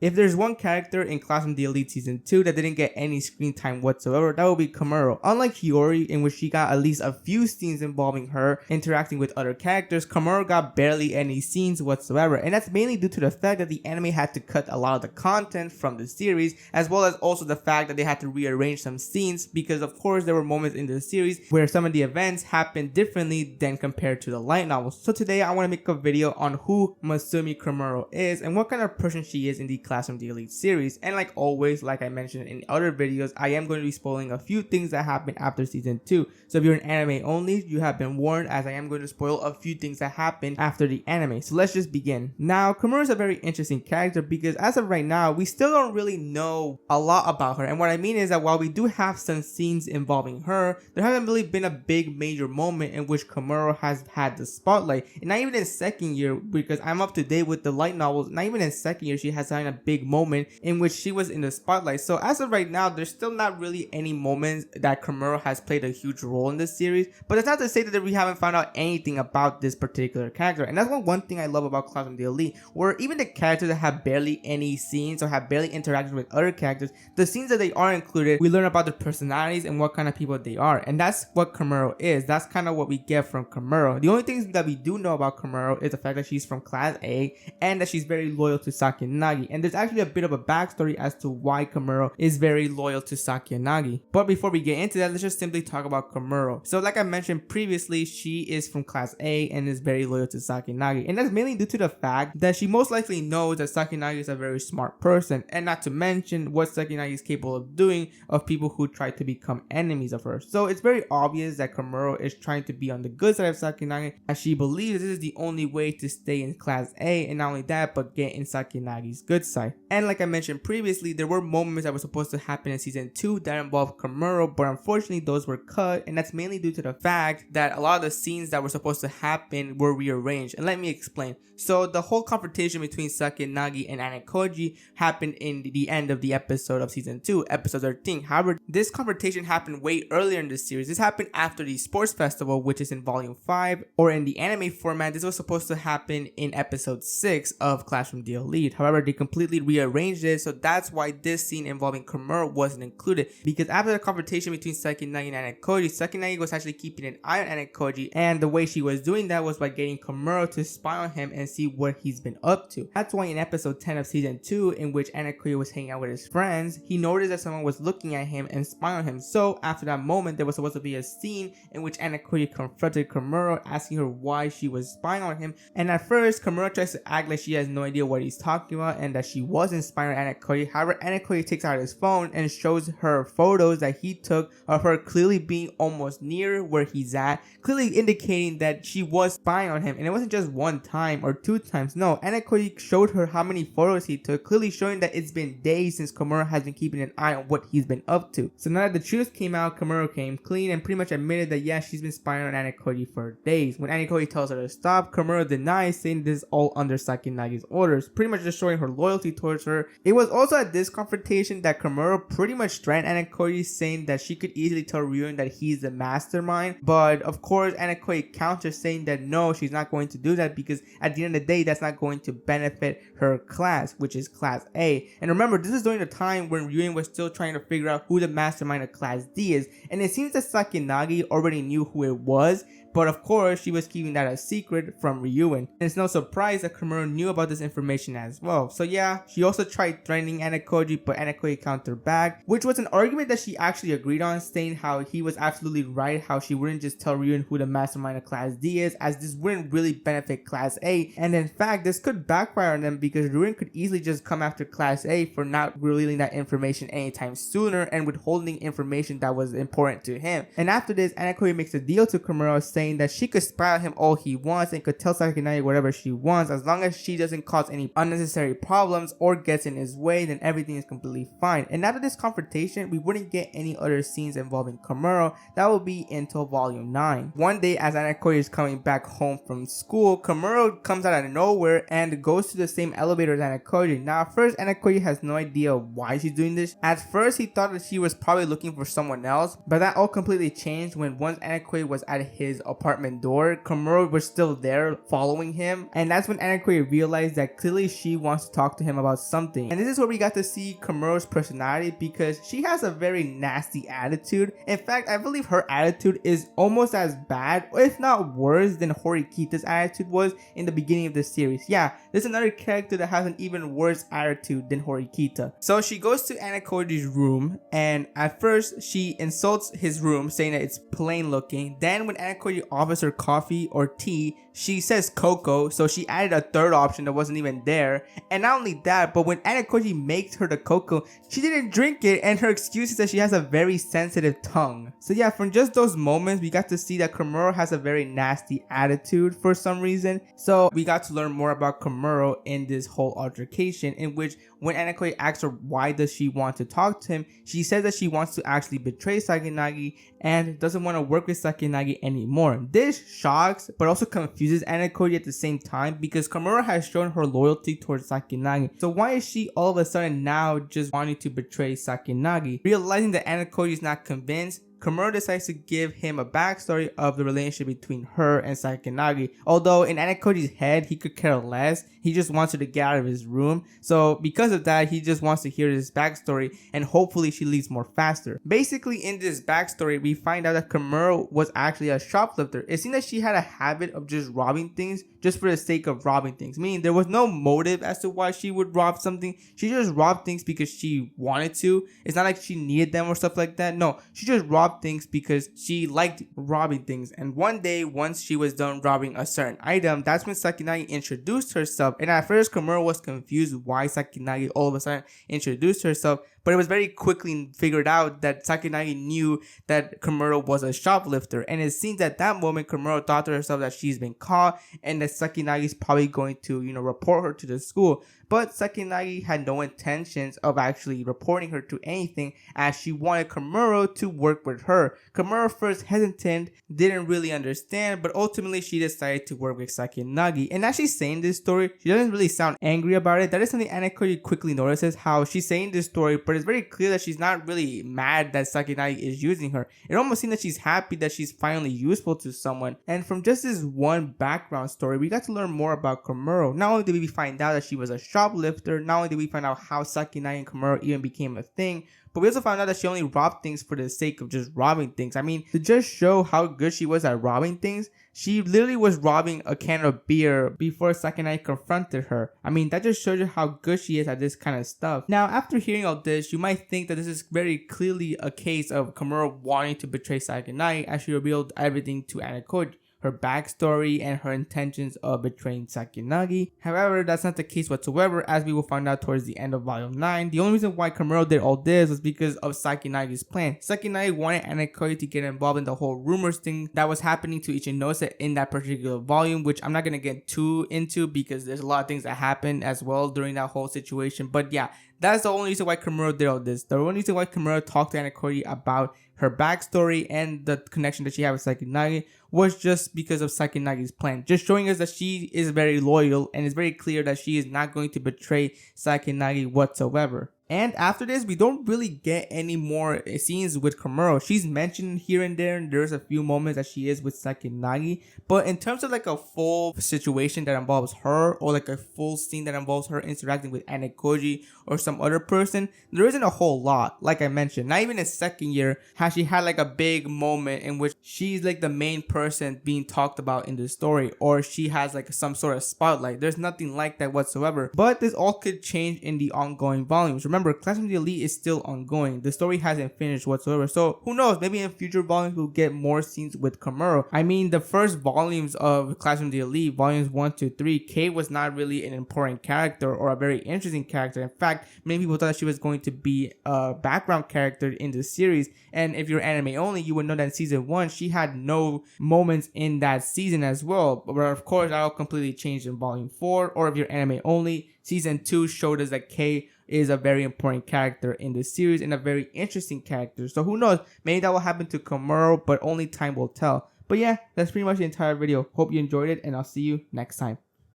If there's one character in Classroom the Elite Season 2 that didn't get any screen time whatsoever, that would be Kamuro. Unlike Hiyori, in which she got at least a few scenes involving her interacting with other characters, Kamuro got barely any scenes whatsoever, and that's mainly due to the fact that the anime had to cut a lot of the content from the series, as well as also the fact that they had to rearrange some scenes because of course there were moments in the series where some of the events happened differently than compared to the light novels. So today I want to make a video on who Masumi Kamuro is and what kind of person she is in the Classroom the Elite series. And like always, like I mentioned in other videos, I am going to be spoiling a few things that happened after season 2. So if you're an anime only, you have been warned, as I am going to spoil a few things that happened after the anime. So let's just begin. Now, Kamuro is a very interesting character because as of right now, we still don't really know a lot about her. And what I mean is that while we do have some scenes involving her, there hasn't really been a big major moment in which Kamuro has had the spotlight. And not even in second year, because I'm up to date with the light novels, not even in second year she has had a big moment in which she was in the spotlight. So as of right now, there's still not really any moments that Kamuro has played a huge role in this series. But it's not to say that we haven't found out anything about this particular character. And that's one thing I love about Classroom the Elite, where even the characters that have barely any scenes or have barely interacted with other characters, the scenes that they are included, we learn about their personalities and what kind of people they are. And that's what Kamuro is. That's kind of what we get from Kamuro. The only things that we do know about Kamuro is the fact that she's from Class A and that she's very loyal to Sakinagi. And there's actually a bit of a backstory as to why Kamuro is very loyal to Sakinagi. But before we get into that, let's just simply talk about Kamuro. So like I mentioned previously, she is from Class A and is very loyal to Sakinagi. And that's mainly due to the fact that she most likely knows that Sakinagi is a very smart person. And not to mention what Sakinagi is capable of doing of people who try to become enemies of her. So it's very obvious that Kamuro is trying to be on the good side of Sakinagi, as she believes this is the only way to stay in Class A, and not only that, but get in Sakinagi's good side. And like I mentioned previously, there were moments that were supposed to happen in season 2 that involved Kamuro, but unfortunately those were cut, and that's mainly due to the fact that a lot of the scenes that were supposed to happen were rearranged. And let me explain. So the whole confrontation between Sakinagi and Anakoji happened in the end of the episode of season 2, episode 13. However, this confrontation happened way earlier in the series. This happened after the sports festival, which is in volume 5, or in the anime format, this was supposed to happen in episode 6 of Classroom the Elite. However, they completely rearranged it, so that's why this scene involving Kamuro wasn't included. Because after the confrontation between Sakinagi and Anakoji, Sakinagi was actually keeping an eye on Anakoji, and the way she was doing that was by getting Kamuro to spy on him and see what he's been up to. That's why in episode 10 of season 2, in which Anakoji was hanging out with his friends, he noticed that someone was looking at him and spying on him. So after that moment, there was supposed to be a scene in which Anakoji confronted Kamuro, asking her why she was spying on him. And at first, Kamuro tries to act like she has no idea what he's talking about and that she wasn't spying on Anakoji. However, Anakoji takes out his phone and shows her photos that he took of her clearly being almost near where he's at, clearly indicating that she was spying on him. And it wasn't just one time or two times. No, Anakoji showed her how many photos he took, clearly showing that it's been days since Kamuro has been keeping an eye on what he's been up to. So now that the truth came out, Kamuro came clean and pretty much admitted that yeah, she's been spying on Anakoji for days. When Anakoji tells her to stop, Kamuro denies, saying this is all under Sakinagi's orders, pretty much just showing her loyalty towards her. It was also at this confrontation that Kamuro pretty much threatened Anakoji, saying that she could easily tell Ryuen that he's the mastermind. But of course, Anakoji counters, saying that no, she's not going to do that because at the end of the day, that's not going to benefit her class, which is Class A. And remember, this is during the time when Ryuen was still trying to figure out who the mastermind of Class D is, and it seems that Sakinagi already knew who it was, but of course she was keeping that a secret from Ryuen. And it's no surprise that Kamuro knew about this information as well. So yeah, she also tried threatening Anakoji, but Anakoji countered back, which was an argument that she actually agreed on, saying how he was absolutely right, how she wouldn't just tell Ryuen who the mastermind of Class D is, as this wouldn't really benefit Class A. And in fact, this could backfire on them because Ryuen could easily just come after Class A for not revealing that information anytime sooner and withholding information that was important to him. And after this, Anakoji makes a deal to Kamuro, saying that she could spy on him all he wants and could tell Sakinagi whatever she wants, as long as she doesn't cause any unnecessary problems or gets in his way, then everything is completely fine. And after this confrontation, we wouldn't get any other scenes involving Kamuro. That will be until volume 9. One day, as Anakoji is coming back home from school, Kamuro comes out of nowhere and goes to the same elevator as Anakoji. Now at first, Anakoji has no idea why she's doing this. At first, he thought that she was probably looking for someone else, but that all completely changed when once Anakoji was at his apartment door, Kamuro was still there following him, and that's when Anakoi realized that clearly she wants to talk to him about something. And this is where we got to see Kamuro's personality, because she has a very nasty attitude. In fact, I believe her attitude is almost as bad, if not worse, than Horikita's attitude was in the beginning of the series. Yeah, there's another character that has an even worse attitude than Horikita. So she goes to Anakoji's room, and at first she insults his room, saying that it's plain looking. Then when Anakoji offers her coffee or tea, she says cocoa, so she added a third option that wasn't even there. And not only that, but when Anakoji makes her the cocoa, she didn't drink it, and her excuse is that she has a very sensitive tongue. So yeah, from just those moments, we got to see that Kamuro has a very nasty attitude for some reason. So we got to learn more about Kamuro in this whole altercation, in which when Anakoji asks her why does she want to talk to him, she says that she wants to actually betray Sakinagi and doesn't want to work with Sakinagi anymore. This shocks but also confuses Anakoji at the same time, because Kamuro has shown her loyalty towards Sakinagi. So why is she all of a sudden now just wanting to betray Sakinagi? Realizing that Anakoji is not convinced, Kamuro decides to give him a backstory of the relationship between her and Sakinagi. Although in Anakoji's head, he could care less. He just wants her to get out of his room. So because of that, he just wants to hear this backstory, and hopefully she leaves more faster. Basically, in this backstory, we find out that Kamuro was actually a shoplifter. It seemed that she had a habit of just robbing things just for the sake of robbing things. Meaning there was no motive as to why she would rob something. She just robbed things because she wanted to. It's not like she needed them or stuff like that. No, she just robbed things because she liked robbing things. And one day, once she was done robbing a certain item, that's when Sakinagi introduced herself. And at first, Kamuro was confused why Sakinagi all of a sudden introduced herself, but it was very quickly figured out that Sakinagi knew that Kamuro was a shoplifter. And it seems at that moment, Kamuro thought to herself that she's been caught and that Sakinagi is probably going to, report her to the school. But Sakinagi had no intentions of actually reporting her to anything, as she wanted Kamuro to work with her. Kamuro first hesitant, didn't really understand, but ultimately she decided to work with Sakinagi. And as she's saying this story, she doesn't really sound angry about it. That is something Anakoji quickly notices, how she's saying this story, but it's very clear that she's not really mad that Sakinagi is using her. It almost seems that she's happy that she's finally useful to someone. And from just this one background story, we got to learn more about Kamuro. Not only did we find out that she was a shoplifter, not only did we find out how Sakinagi and Kamuro even became a thing, but we also found out that she only robbed things for the sake of just robbing things. I mean, to just show how good she was at robbing things, she literally was robbing a can of beer before Sakinagi confronted her. I mean, that just shows you how good she is at this kind of stuff. Now, after hearing all this, you might think that this is very clearly a case of Kamuro wanting to betray Sakinagi, as she revealed everything to Anakoji, her backstory and her intentions of betraying Sakinagi. However, that's not the case whatsoever, as we will find out towards the end of Volume 9. The only reason why Kamuro did all this was because of Sakinagi's plan. Sakinagi wanted Anakoji to get involved in the whole rumors thing that was happening to Ichinose in that particular volume, which I'm not going to get too into because there's a lot of things that happened as well during that whole situation. But yeah, that's the only reason why Kamuro did all this. The only reason why Kamuro talked to Anakoji about her backstory and the connection that she had with Sakinagi was just because of Sakinagi's plan. Just showing us that she is very loyal, and it's very clear that she is not going to betray Sakinagi whatsoever. And after this, we don't really get any more scenes with Kamuro. She's mentioned here and there, and there's a few moments that she is with Sakinagi. But in terms of like a full situation that involves her, or like a full scene that involves her interacting with Anakoji or some other person, there isn't a whole lot. Like I mentioned, not even in second year has she had like a big moment in which she's like the main person being talked about in the story, or she has like some sort of spotlight. There's nothing like that whatsoever. But this all could change in the ongoing volumes. Remember, Classroom of the Elite is still ongoing. The story hasn't finished whatsoever. So who knows? Maybe in future volumes we'll get more scenes with Kamuro. I mean, the first volumes of Classroom of the Elite, volumes 1 to 3, Kei was not really an important character or a very interesting character. In fact, many people thought she was going to be a background character in the series. And if you're anime only, you would know that in season 1, she had no moments in that season as well. But of course, that'll completely change in volume 4. Or if you're anime only, season 2 showed us that Kei is a very important character in the series and a very interesting character. So who knows? Maybe that will happen to Kamuro, but only time will tell. But yeah, that's pretty much the entire video. Hope you enjoyed it, and I'll see you next time.